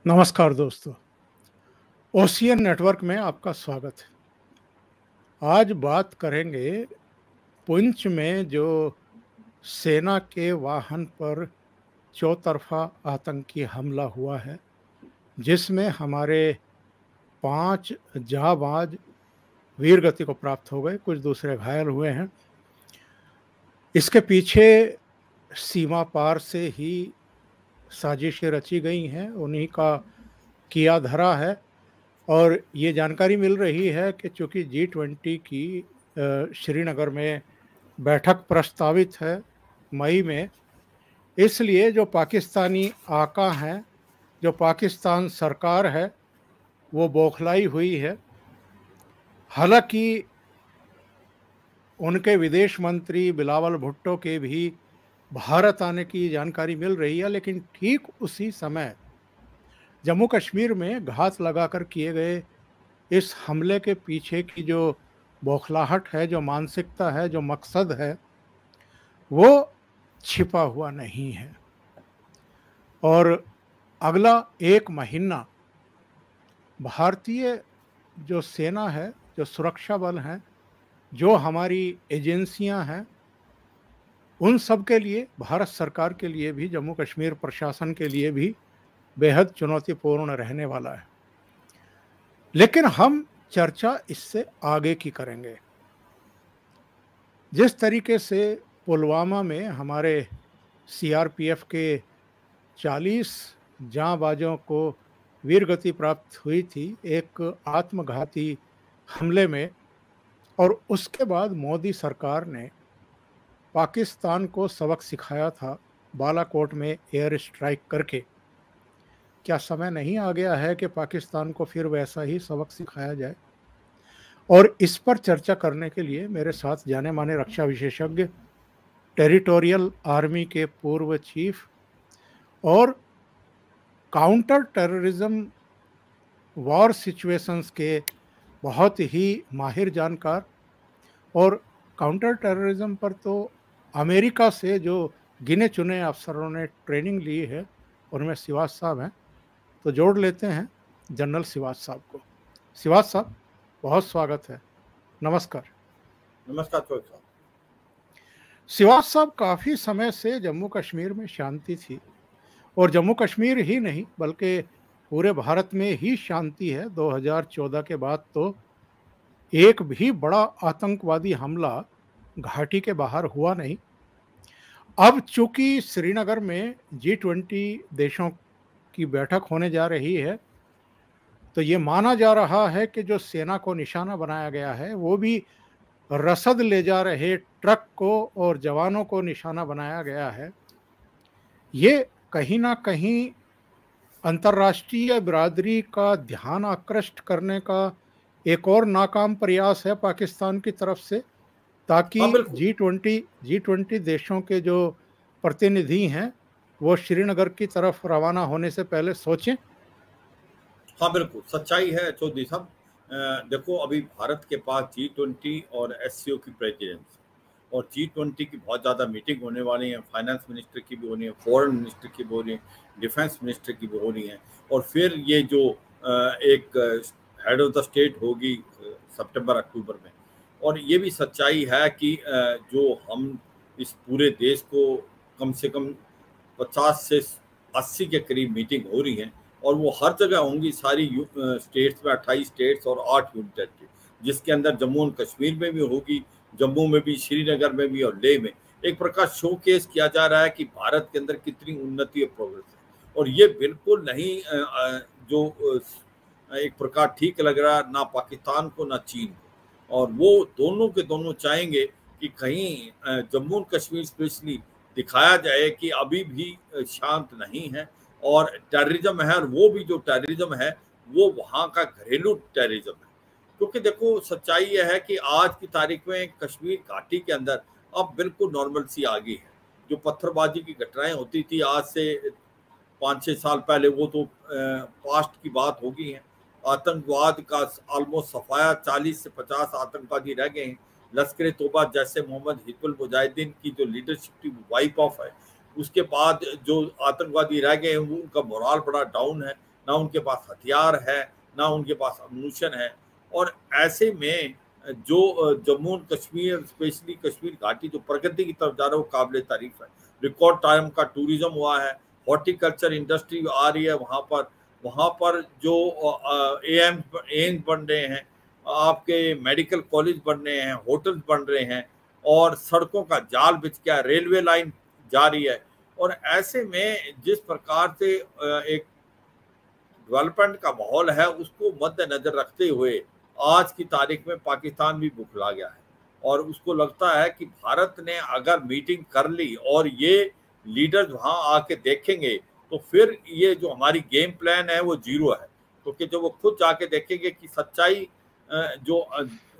नमस्कार दोस्तों, ocean network में आपका स्वागत है। आज बात करेंगे पुंछ में जो सेना के वाहन पर चौतरफा आतंकी हमला हुआ है, जिसमें हमारे 5 जांबाज वीरगति को प्राप्त हो गए, कुछ दूसरे घायल हुए हैं। इसके पीछे सीमा पार से ही साजिशें रची गई हैं, उन्हीं का किया धरा है। और ये जानकारी मिल रही है कि चूंकि G20 की श्रीनगर में बैठक प्रस्तावित है मई में, इसलिए जो पाकिस्तानी आका हैं, जो पाकिस्तान सरकार है, वो बौखलाई हुई है। हालांकि उनके विदेश मंत्री बिलावल भुट्टो के भी भारत आने की जानकारी मिल रही है, लेकिन ठीक उसी समय जम्मू कश्मीर में घात लगाकर किए गए इस हमले के पीछे की जो बौखलाहट है, जो मानसिकता है, जो मकसद है, वो छिपा हुआ नहीं है। और अगला 1 महीना भारतीय जो सेना है, जो सुरक्षा बल हैं, जो हमारी एजेंसियां हैं, उन सब के लिए, भारत सरकार के लिए भी, जम्मू कश्मीर प्रशासन के लिए भी बेहद चुनौतीपूर्ण रहने वाला है। लेकिन हम चर्चा इससे आगे की करेंगे। जिस तरीके से पुलवामा में हमारे CRPF के 40 जांबाजों को वीरगति प्राप्त हुई थी एक आत्मघाती हमले में, और उसके बाद मोदी सरकार ने पाकिस्तान को सबक सिखाया था बालाकोट में एयर स्ट्राइक करके। क्या समय नहीं आ गया है कि पाकिस्तान को फिर वैसा ही सबक सिखाया जाए? और इस पर चर्चा करने के लिए मेरे साथ जाने माने रक्षा विशेषज्ञ, टेरिटोरियल आर्मी के पूर्व चीफ और काउंटर टेररिज्म वॉर सिचुएशंस के बहुत ही माहिर जानकार, और काउंटर टेररिज्म पर तो अमेरिका से जो गिने चुने अफसरों ने ट्रेनिंग ली है, उनमें सिवास साहब हैं। तो जोड़ लेते हैं जनरल सिवास साहब को। सिवास साहब, बहुत स्वागत है। नमस्कार। नमस्कार साहब। सिवास साहब, काफ़ी समय से जम्मू कश्मीर में शांति थी, और जम्मू कश्मीर ही नहीं बल्कि पूरे भारत में ही शांति है। 2014 के बाद तो एक भी बड़ा आतंकवादी हमला घाटी के बाहर हुआ नहीं। अब चूंकि श्रीनगर में G20 देशों की बैठक होने जा रही है, तो ये माना जा रहा है कि जो सेना को निशाना बनाया गया है, वो भी रसद ले जा रहे ट्रक को और जवानों को निशाना बनाया गया है। ये कहीं ना कहीं अंतर्राष्ट्रीय बिरादरी का ध्यान आकृष्ट करने का एक और नाकाम प्रयास है पाकिस्तान की तरफ से, ताकि G20 देशों के जो प्रतिनिधि हैं वो श्रीनगर की तरफ रवाना होने से पहले सोचें। हाँ बिल्कुल, सच्चाई है चौधरी साहब। देखो, अभी भारत के पास G20 और SCO की प्रेसिडेंसी, और G20 की बहुत ज़्यादा मीटिंग होने वाली है। फाइनेंस मिनिस्टर की भी होनी है, फॉरेन मिनिस्टर की भी होनी है, डिफेंस मिनिस्टर की भी होनी है, और फिर ये जो एक हेड ऑफ द स्टेट होगी सितंबर-अक्टूबर में। और ये भी सच्चाई है कि जो हम इस पूरे देश को कम से कम 50 से 80 के करीब मीटिंग हो रही है, और वो हर जगह होंगी, सारी स्टेट्स में 28 स्टेट्स और 8 यूनियन टेरिटरी, जिसके अंदर जम्मू एंड कश्मीर में भी होगी, जम्मू में भी, श्रीनगर में भी और लेह में। एक प्रकार शोकेस किया जा रहा है कि भारत के अंदर कितनी उन्नति और प्रोग्रेस है। और ये बिल्कुल नहीं जो एक प्रकार ठीक लग रहा ना पाकिस्तान को ना चीन को, और वो दोनों के दोनों चाहेंगे कि कहीं जम्मू एंड कश्मीर स्पेशली दिखाया जाए कि अभी भी शांत नहीं है और टेररिज्म है, और वो भी जो टेररिज्म है वो वहाँ का घरेलू टेररिज्म है। क्योंकि देखो, सच्चाई यह है कि आज की तारीख में कश्मीर घाटी के अंदर अब बिल्कुल नॉर्मल सी आ गई है। जो पत्थरबाजी की घटनाएं होती थी आज से 5-6 साल पहले, वो तो पास्ट की बात हो गई है। आतंकवाद का ऑलमोस्ट सफाया, 40 से 50 आतंकवादी रह गए हैं। लश्कर तोबा जैसे मोहम्मद हिजबुल मुजाहिदीन की जो लीडरशिप वाइप ऑफ है, उसके बाद जो आतंकवादी रह गए हैं उनका मोराल बड़ा डाउन है। ना उनके पास हथियार है, ना उनके पास अम्यूनिशन है। और ऐसे में जो जम्मू एंड कश्मीर, स्पेशली कश्मीर घाटी जो प्रगति की तरफ जा रहा है, वो काबिल तारीफ है। रिकॉर्ड टाइम का टूरिज्म हुआ है, हॉर्टिकल्चर इंडस्ट्री आ रही है वहाँ पर जो एम्स बन रहे हैं, आपके मेडिकल कॉलेज बन रहे हैं, होटल्स बन रहे हैं, और सड़कों का जाल बिछ गया, रेलवे लाइन जा रही है। और ऐसे में जिस प्रकार से एक डेवलपमेंट का माहौल है, उसको मद्देनजर रखते हुए आज की तारीख में पाकिस्तान भी बुखला गया है, और उसको लगता है कि भारत ने अगर मीटिंग कर ली और ये लीडर्स वहां आके देखेंगे, तो फिर ये जो हमारी गेम प्लान है वो जीरो है। क्योंकि जब वो खुद जाके देखेंगे कि सच्चाई जो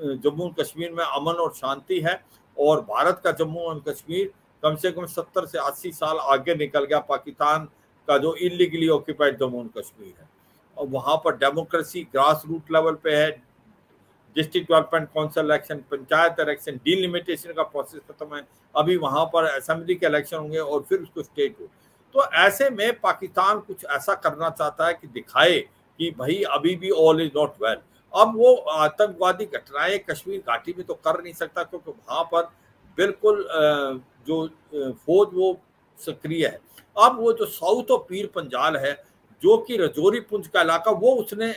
जम्मू कश्मीर में अमन और शांति है, और भारत का जम्मू एंड कश्मीर कम से कम 70 से 80 साल आगे निकल गया पाकिस्तान का जो illegally occupied Jammu and Kashmir है। और वहां पर डेमोक्रेसी ग्रास रूट लेवल पे है, district development council election, panchayat election, delimitation का प्रोसेस खत्म है, अभी वहां पर असेंबली के इलेक्शन होंगे और फिर उसको स्टेट हो। तो ऐसे में पाकिस्तान कुछ ऐसा करना चाहता है कि दिखाए कि भाई अभी भी ऑल इज नॉट वेल। अब वो आतंकवादी घटनाएं कश्मीर घाटी में तो कर नहीं सकता, क्योंकि वहां पर बिल्कुल जो फौज वो सक्रिय है। अब वो जो साउथ ऑफ पीर पंजाल है, जो कि रजौरी पुंछ का इलाका, वो उसने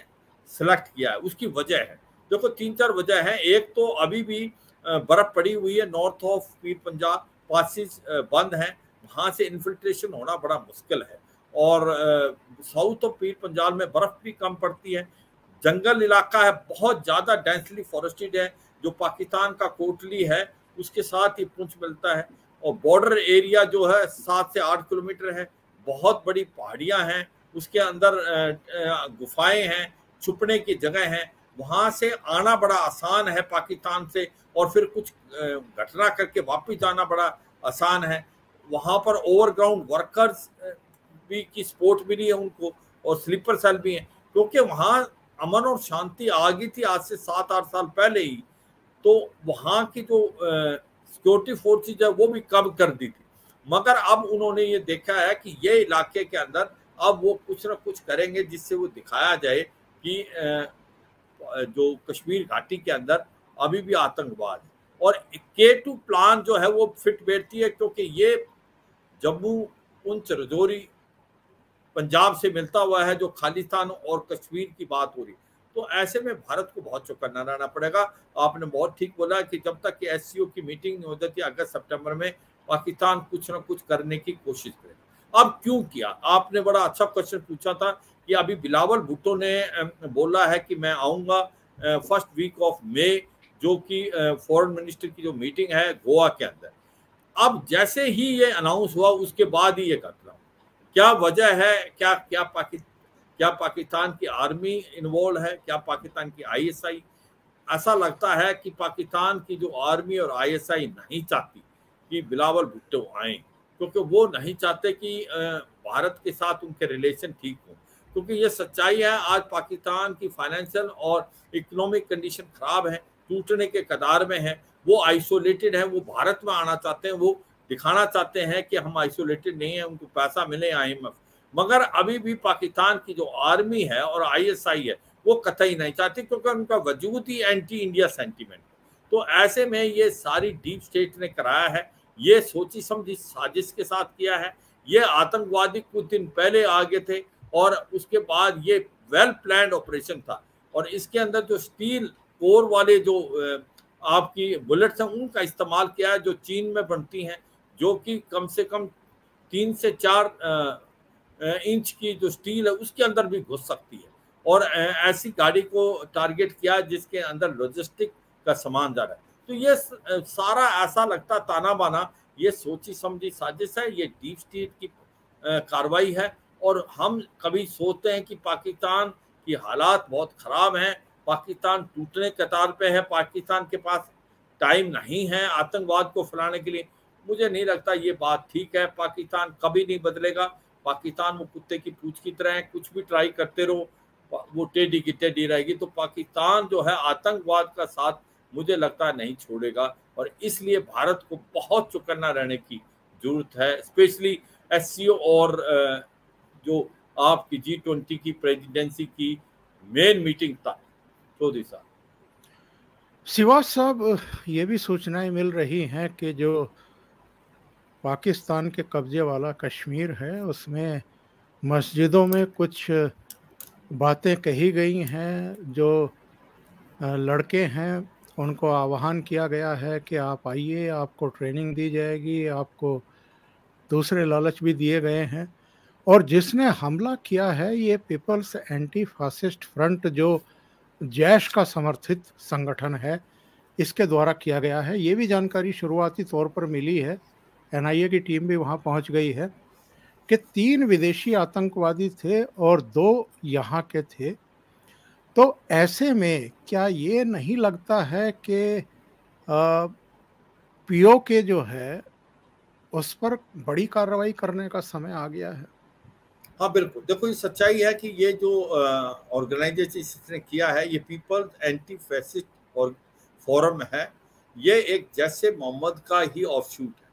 सिलेक्ट किया है। उसकी वजह है, देखो 3-4 वजह है। एक तो अभी भी बर्फ पड़ी हुई है, north of Pir Panjal passes बंद है, वहां से इन्फिल्ट्रेशन होना बड़ा मुश्किल है। और साउथ ऑफ पीर पंजाल में बर्फ भी कम पड़ती है, जंगल इलाका है, बहुत ज्यादा डेंसली फॉरेस्टेड है, जो पाकिस्तान का कोटली है उसके साथ ही पुंछ मिलता है। और बॉर्डर एरिया जो है 7 से 8 किलोमीटर है, बहुत बड़ी पहाड़ियां हैं, उसके अंदर गुफाएं हैं, छुपने की जगह है, वहां से आना बड़ा आसान है पाकिस्तान से, और फिर कुछ घटना करके वापस जाना बड़ा आसान है। वहां पर ओवरग्राउंड वर्कर्स भी की सपोर्ट मिली है उनको, और स्लीपर सेल भी है, क्योंकि वहां अमन और शांति आ गई थी आज से 7-8 साल पहले ही। तो वहां की जो सिक्योरिटी फोर्सेज है वो भी कम कर दी थी, मगर अब उन्होंने ये देखा है कि ये इलाके के अंदर अब वो कुछ ना कुछ करेंगे, जिससे वो दिखाया जाए कि जो कश्मीर घाटी के अंदर अभी भी आतंकवाद है। और K2 प्लान जो है वो फिट बैठती है, क्योंकि ये जम्मू पुंछ रजौरी पंजाब से मिलता हुआ है, जो खालिस्तान और कश्मीर की बात हो रही। तो ऐसे में भारत को बहुत चौकन्ना रहना पड़ेगा। आपने बहुत ठीक बोला कि जब तक कि SCO की मीटिंग नहीं हो जाती अगस्त सितंबर में, पाकिस्तान कुछ ना कुछ करने की कोशिश करेगा। अब क्यों किया, आपने बड़ा अच्छा क्वेश्चन पूछा था कि अभी बिलावल भुट्टो ने बोला है कि मैं आऊंगा फर्स्ट वीक ऑफ मई, जो कि फॉरेन मिनिस्टर की जो मीटिंग है गोवा के अंदर। अब जैसे ही ये अनाउंस हुआ उसके बाद ही ये कर रहा हूँ। क्या वजह है, क्या पाकिस्तान की आर्मी इन्वॉल्व है, क्या पाकिस्तान की ISI? ऐसा लगता है कि पाकिस्तान की जो आर्मी और ISI नहीं चाहती कि बिलावल भुट्टो आए, क्योंकि वो नहीं चाहते कि भारत के साथ उनके रिलेशन ठीक हो। क्योंकि ये सच्चाई है, आज पाकिस्तान की फाइनेंशियल और इकोनॉमिक कंडीशन खराब है, टूटने के कगार में है, वो आइसोलेटेड है, वो भारत में आना चाहते हैं, वो दिखाना चाहते हैं कि हम आइसोलेटेड नहीं है, उनको पैसा मिले IMF। मगर अभी भी पाकिस्तान की जो आर्मी है और ISI है वो कतई नहीं चाहती, क्योंकि उनका वजूद ही एंटी इंडिया सेंटीमेंट। तो ऐसे में ये सारी डीप स्टेट ने कराया है, ये सोची समझी साजिश के साथ किया है। ये आतंकवादी कुछ दिन पहले आगे थे, और उसके बाद ये वेल प्लान्ड ऑपरेशन था। और इसके अंदर जो स्टील कोर वाले जो आपकी बुलेट्स हैं उनका इस्तेमाल किया है, जो चीन में बनती हैं, जो कि कम से कम 3 से 4 इंच की जो स्टील है उसके अंदर भी घुस सकती है। और ऐसी गाड़ी को टारगेट किया जिसके अंदर लॉजिस्टिक का सामान जा रहा है। तो ये सारा ऐसा लगता ताना बाना, ये सोची समझी साजिश है, ये डीप स्टेट की कार्रवाई है। और हम कभी सोचते हैं कि पाकिस्तान की हालात बहुत खराब हैं, पाकिस्तान टूटने कतार पे है, पाकिस्तान के पास टाइम नहीं है आतंकवाद को फैलाने के लिए। मुझे नहीं लगता ये बात ठीक है। पाकिस्तान कभी नहीं बदलेगा, पाकिस्तान वो कुत्ते की पूंछ की तरह है, कुछ भी ट्राई करते रहो वो टेढ़ी की टेढ़ी रहेगी। तो पाकिस्तान जो है आतंकवाद का साथ मुझे लगता है नहीं छोड़ेगा, और इसलिए भारत को बहुत चौकन्ना रहने की जरूरत है, स्पेशली SCO और जो आपकी G20 की प्रेसिडेंसी की मेन मीटिंग तक? चौधरी साहब। सिवाज साहब, ये भी सूचनाएं मिल रही हैं कि जो पाकिस्तान के कब्जे वाला कश्मीर है उसमें मस्जिदों में कुछ बातें कही गई हैं। जो लड़के हैं उनको आह्वान किया गया है कि आप आइए, आपको ट्रेनिंग दी जाएगी, आपको दूसरे लालच भी दिए गए हैं। और जिसने हमला किया है ये पीपल्स एंटी फासिस्ट फ्रंट, जो जैश का समर्थित संगठन है, इसके द्वारा किया गया है। ये भी जानकारी शुरुआती तौर पर मिली है, एनआईए की टीम भी वहां पहुंच गई है, कि 3 विदेशी आतंकवादी थे और 2 यहाँ के थे। तो ऐसे में क्या ये नहीं लगता है कि पीओके जो है उस पर बड़ी कार्रवाई करने का समय आ गया है? हाँ बिल्कुल, देखो ये सच्चाई है कि ये जो ऑर्गेनाइजेशन इसने किया है, ये पीपल्स एंटी फैसिस्ट और फोरम है, ये एक जैसे मोहम्मद का ही ऑफशूट है।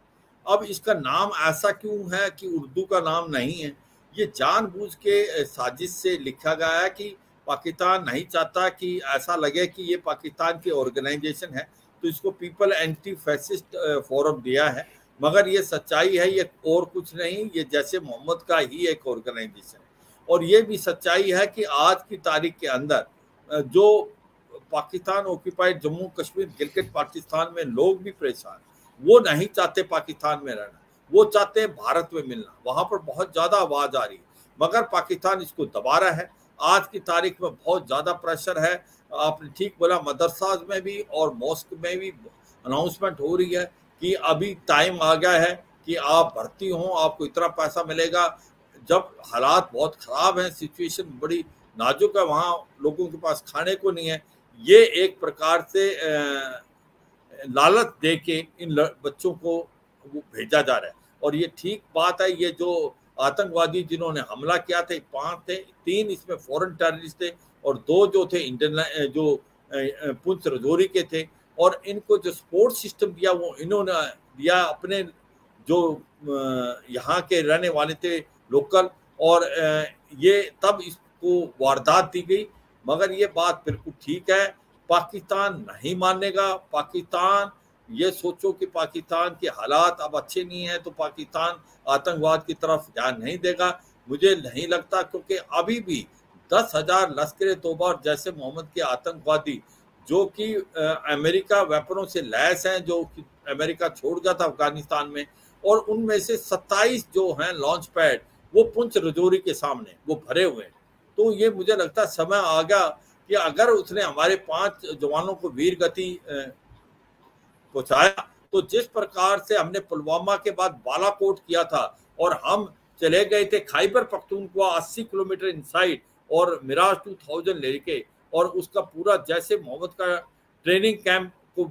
अब इसका नाम ऐसा क्यों है कि उर्दू का नाम नहीं है? ये जानबूझ के साजिश से लिखा गया है कि पाकिस्तान नहीं चाहता कि ऐसा लगे कि ये पाकिस्तान की ऑर्गेनाइजेशन है, तो इसको पीपल एंटी फैसिस्ट फोरम दिया है। मगर ये सच्चाई है, ये और कुछ नहीं, ये जैसे मोहम्मद का ही एक ऑर्गेनाइजेशन है। और ये भी सच्चाई है कि आज की तारीख के अंदर जो पाकिस्तान ऑक्यूपाइड जम्मू कश्मीर गिलगित पाकिस्तान में लोग भी परेशान, वो नहीं चाहते पाकिस्तान में रहना, वो चाहते हैं भारत में मिलना। वहां पर बहुत ज्यादा आवाज आ रही है, मगर पाकिस्तान इसको दबा रहा है। आज की तारीख में बहुत ज्यादा प्रेशर है। आपने ठीक बोला, मदरसा में भी और मॉस्क में भी अनाउंसमेंट हो रही है कि अभी टाइम आ गया है कि आप भर्ती हो, आपको इतना पैसा मिलेगा। जब हालात बहुत खराब हैं, सिचुएशन बड़ी नाजुक है, वहाँ लोगों के पास खाने को नहीं है, ये एक प्रकार से लालच दे के इन बच्चों को वो भेजा जा रहा है। और ये ठीक बात है। ये जो आतंकवादी जिन्होंने हमला किया था, 5 थे, 3 इसमें फॉरेन टेररिस्ट थे और 2 जो थे इंडियन, जो पुंछ रजौरी के थे। और इनको जो सपोर्ट सिस्टम दिया वो इन्होंने दिया अपने जो यहाँ के रहने वाले थे लोकल। और ये तब इसको वारदात दी गई। मगर ये बात बिल्कुल ठीक है, पाकिस्तान नहीं मानेगा। पाकिस्तान, ये सोचो कि पाकिस्तान के हालात अब अच्छे नहीं है तो पाकिस्तान आतंकवाद की तरफ ध्यान नहीं देगा, मुझे नहीं लगता। क्योंकि अभी भी 10,000 लश्कर तोबा जैसे मोहम्मद के आतंकवादी जो कि अमेरिका वेपनों से लैस हैं, जो कि अमेरिका छोड़ गया था अफगानिस्तान में, और उनमें से 27 जो हैं लॉन्च पैड वो पुंछ रजौरी के सामने वो भरे हुए हैं। तो ये मुझे लगता है समय आ गया कि अगर उसने हमारे 5 जवानों को वीर गति पहुंचाया, तो जिस प्रकार से हमने पुलवामा के बाद बालाकोट किया था और हम चले गए थे खैबर पख्तूनख्वा 80 किलोमीटर इनसाइड और मिराज 2000 लेके, और उसका पूरा जैसे मोहम्मद का ट्रेनिंग कैंप को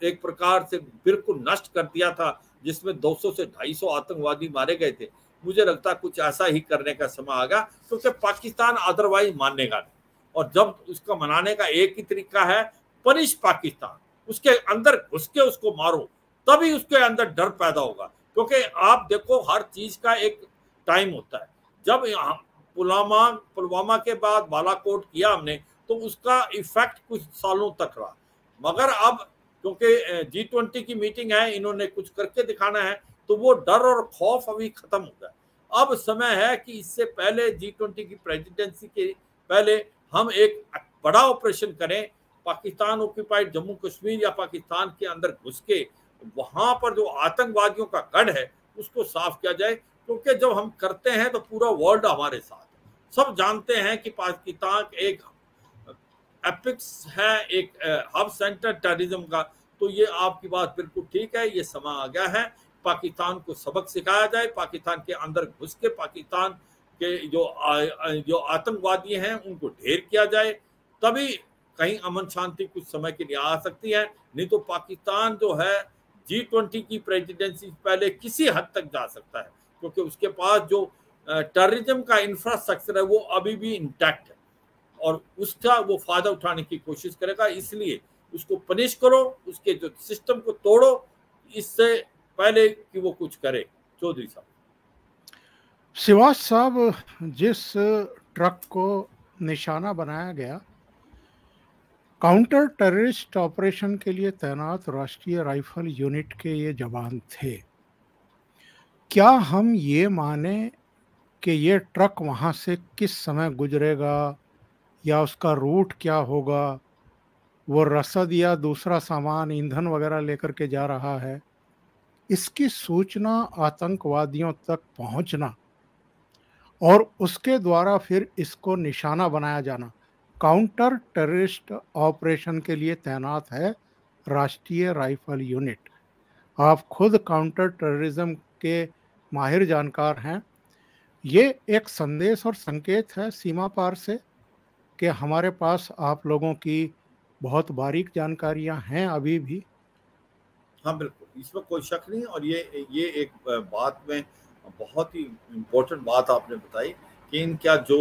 एक प्रकार से बिल्कुल नष्ट कर दिया था, जिसमें 200 से 250 आतंकवादी मारे गए थे। मुझे लगता है कुछ ऐसा ही करने का समय आ गया, क्योंकि पाकिस्तान अदरवाइज मानेगा नहीं। और जब उसका मनाने का एक ही तरीका है, पनिश पाकिस्तान, उसके अंदर घुस के उसको मारो, तभी उसके अंदर डर पैदा होगा। क्योंकि आप देखो, हर चीज का एक टाइम होता है। जब पुलवामा के बाद बालाकोट किया हमने, तो उसका इफेक्ट कुछ सालों तक रहा। मगर अब क्योंकि G20 की मीटिंग है, इन्होंने कुछ करके दिखाना है, तो वो डर और खौफ अभी खत्म हो गया। अब समय है कि इससे पहले G20 की प्रेसिडेंसी के पहले हम एक बड़ा ऑपरेशन करें, पाकिस्तान ऑक्यूपाइड जम्मू कश्मीर या पाकिस्तान के अंदर घुस के वहां पर जो आतंकवादियों का गढ़ है उसको साफ किया जाए। क्योंकि जब हम करते हैं तो पूरा वर्ल्ड हमारे साथ है। सब जानते हैं कि पाकिस्तान एक एपिक्स है, एक हब सेंटर टेररिज्म का। तो ये आपकी बात बिल्कुल ठीक है, ये समय आ गया है पाकिस्तान को सबक सिखाया जाए, पाकिस्तान के अंदर घुस के पाकिस्तान के जो आतंकवादी हैं उनको ढेर किया जाए, तभी कहीं अमन शांति कुछ समय के लिए आ सकती है। नहीं तो पाकिस्तान जो है G20 की प्रेसिडेंसी पहले किसी हद तक जा सकता है, क्योंकि उसके पास जो टेररिज्म का इंफ्रास्ट्रक्चर है वो अभी भी इंटैक्ट है और उसका वो फायदा उठाने की कोशिश करेगा। इसलिए उसको पनिश करो, उसके जो सिस्टम को तोड़ो, इससे पहले कि वो कुछ करे। चौधरी साहब। शिवाज साहब, जिस ट्रक को निशाना बनाया गया काउंटर टेररिस्ट ऑपरेशन के लिए तैनात राष्ट्रीय राइफल यूनिट के ये जवान थे, क्या हम ये माने कि ये ट्रक वहां से किस समय गुजरेगा या उसका रूट क्या होगा, वो रसद या दूसरा सामान ईंधन वगैरह लेकर के जा रहा है, इसकी सूचना आतंकवादियों तक पहुंचना और उसके द्वारा फिर इसको निशाना बनाया जाना काउंटर टेररिस्ट ऑपरेशन के लिए तैनात है राष्ट्रीय राइफल यूनिट। आप खुद काउंटर टेररिज्म के माहिर जानकार हैं। ये एक संदेश और संकेत है सीमा पार से कि हमारे पास आप लोगों की बहुत बारीक जानकारियां हैं अभी भी। हाँ बिल्कुल, इसमें कोई शक नहीं। और ये एक बात में बहुत ही इम्पोर्टेंट बात आपने बताई कि इनका जो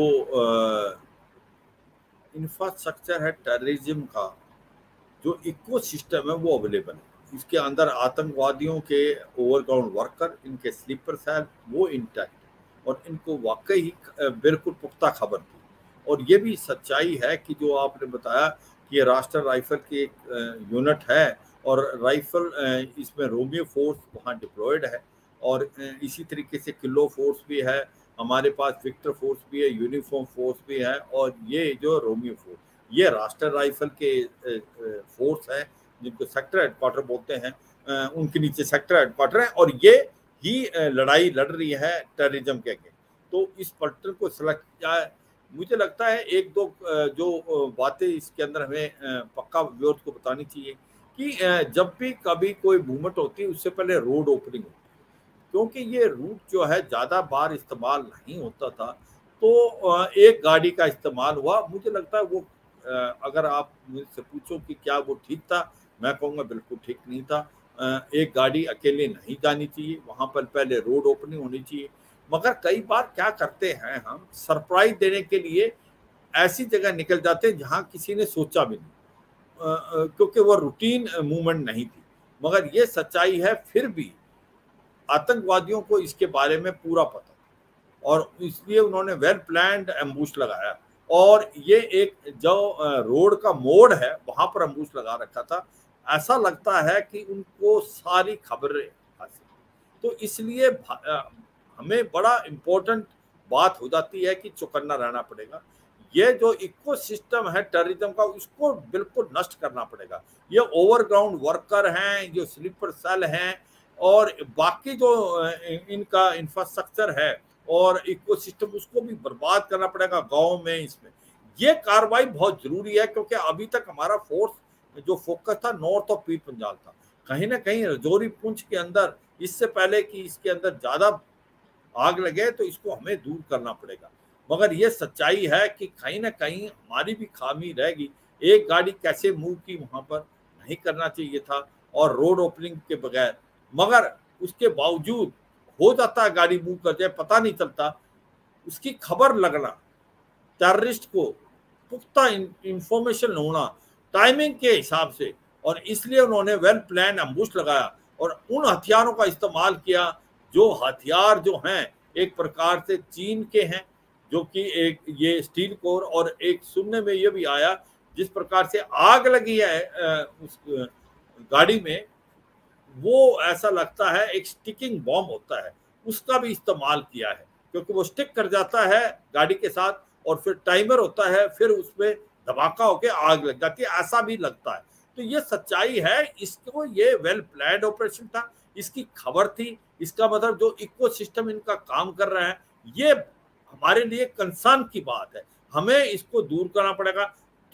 इंफ्रास्ट्रक्चर है टेररिज्म का, जो इकोसिस्टम है वो अवेलेबल है। इसके अंदर आतंकवादियों के ओवरग्राउंड वर्कर, इनके स्लीपर सेल वो इंटैक्ट, और इनको वाकई ही बिल्कुल पुख्ता खबर थी। और ये भी सच्चाई है कि जो आपने बताया कि ये राष्ट्रीय राइफल की एक यूनिट है, और राइफल इसमें रोमियो फोर्स वहाँ डिप्लॉयड है, और इसी तरीके से किलो फोर्स भी है, हमारे पास विक्टर फोर्स भी है, यूनिफॉर्म फोर्स भी है, और ये जो रोमियो फोर्स ये राष्ट्रीय राइफल के फोर्स है जिनको सेक्टर हेडक्वार्टर बोलते हैं, उनके नीचे सेक्टर हेडक्वार्टर है, और ये ही लड़ाई लड़ रही है टेररिज्म के अगेंस्ट। तो इस पलटन को सेलेक्ट किया है। मुझे लगता है एक दो जो बातें इसके अंदर हमें पक्का व्यूअर्स को बतानी चाहिए कि जब भी कभी कोई मूवमेंट होती है उससे पहले रोड ओपनिंग होती है, क्योंकि ये रूट जो है ज़्यादा बार इस्तेमाल नहीं होता था। तो एक गाड़ी का इस्तेमाल हुआ, मुझे लगता है वो अगर आप मुझसे पूछो कि क्या वो ठीक था, मैं कहूँगा बिल्कुल ठीक नहीं था। एक गाड़ी अकेले नहीं जानी चाहिए, वहाँ पर पहले रोड ओपनिंग होनी चाहिए। मगर कई बार क्या करते हैं, हम सरप्राइज देने के लिए ऐसी जगह निकल जाते हैं जहाँ किसी ने सोचा भी नहीं, क्योंकि वो रूटीन मूवमेंट नहीं थी। मगर ये सच्चाई है, फिर भी आतंकवादियों को इसके बारे में पूरा पता, और इसलिए उन्होंने वेल प्लान्ड एम्बुश लगाया। और ये एक जो रोड का मोड़ है वहां पर एम्बुश लगा रखा था। ऐसा लगता है कि उनको सारी खबरें हासिल, तो इसलिए हमें बड़ा इम्पोर्टेंट बात हो जाती है कि चौकन्ना रहना पड़ेगा। ये जो इकोसिस्टम है टेररिज्म का, उसको बिल्कुल नष्ट करना पड़ेगा। ये ओवरग्राउंड वर्कर हैं, जो स्लीपर सेल हैं, और बाकी जो इनका इंफ्रास्ट्रक्चर है और इकोसिस्टम, उसको भी बर्बाद करना पड़ेगा गाँव में। इसमें ये कार्रवाई बहुत जरूरी है, क्योंकि अभी तक हमारा फोर्स जो फोकस था नॉर्थ ऑफ पीर पंजाल था। कहीं ना कहीं रजौरी पुंछ के अंदर, इससे पहले कि इसके अंदर ज्यादा आग लगे, तो इसको हमें दूर करना पड़ेगा। मगर ये सच्चाई है कि कहीं ना कहीं हमारी भी खामी रहेगी। एक गाड़ी कैसे मूव की वहां पर, नहीं करना चाहिए था, और रोड ओपनिंग के बगैर। मगर उसके बावजूद हो जाता है, गाड़ी मूव कर जाए, पता नहीं चलता। उसकी खबर लगना, टेररिस्ट को पुख्ता इंफॉर्मेशन होना टाइमिंग के हिसाब से, और इसलिए उन्होंने वेल प्लान एम्बुश लगाया और उन हथियारों का इस्तेमाल किया जो हथियार जो हैं एक प्रकार से चीन के हैं, जो कि एक ये स्टील कोर, और एक सुनने में ये भी आया जिस प्रकार से आग लगी है उस गाड़ी में, वो ऐसा लगता है एक स्टिकिंग बॉम्ब होता है, उसका भी इस्तेमाल किया है, क्योंकि वो स्टिक कर जाता है गाड़ी के साथ, और फिर टाइमर होता है, फिर उसमें धमाका होकर आग लग जाती है, ऐसा भी लगता है। तो ये सच्चाई है। इसको ये वेल प्लान्ड ऑपरेशन था, इसकी खबर थी। इसका मतलब जो इकोसिस्टम इनका काम कर रहा है, ये हमारे लिए कंसर्न की बात है, हमें इसको दूर करना पड़ेगा।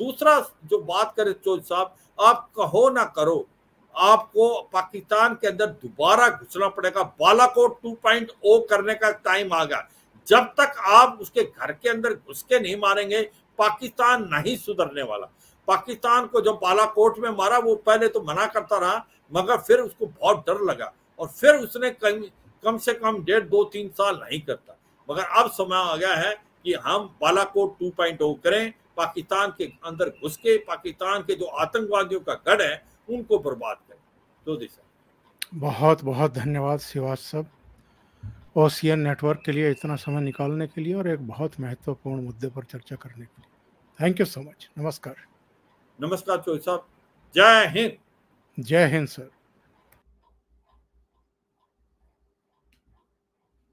दूसरा जो बात करें चौधरी साहब, आप कहो ना करो, आपको पाकिस्तान के अंदर दोबारा घुसना पड़ेगा। बालाकोट 2.0 करने का टाइम आ गया। जब तक आप उसके घर के अंदर घुस के नहीं मारेंगे, पाकिस्तान नहीं सुधरने वाला। पाकिस्तान को जब बालाकोट में मारा, वो पहले तो मना करता रहा, मगर फिर उसको बहुत डर लगा, और फिर उसने कम से कम 1.5-2-3 साल नहीं करता। मगर अब समय आ गया है कि हम बालाकोट 2.0 करें, पाकिस्तान के अंदर घुस के पाकिस्तान के जो आतंकवादियों का गढ़ है उनको बर्बाद करें। तो बहुत बहुत धन्यवाद श्रीवास्तव। ओशियन नेटवर्क के लिए इतना समय निकालने के लिए और एक बहुत महत्वपूर्ण मुद्दे पर चर्चा करने के लिए। Thank you so much. नमस्कार। नमस्कार चौधरी साहब। जय हिंद। जय हिंद सर।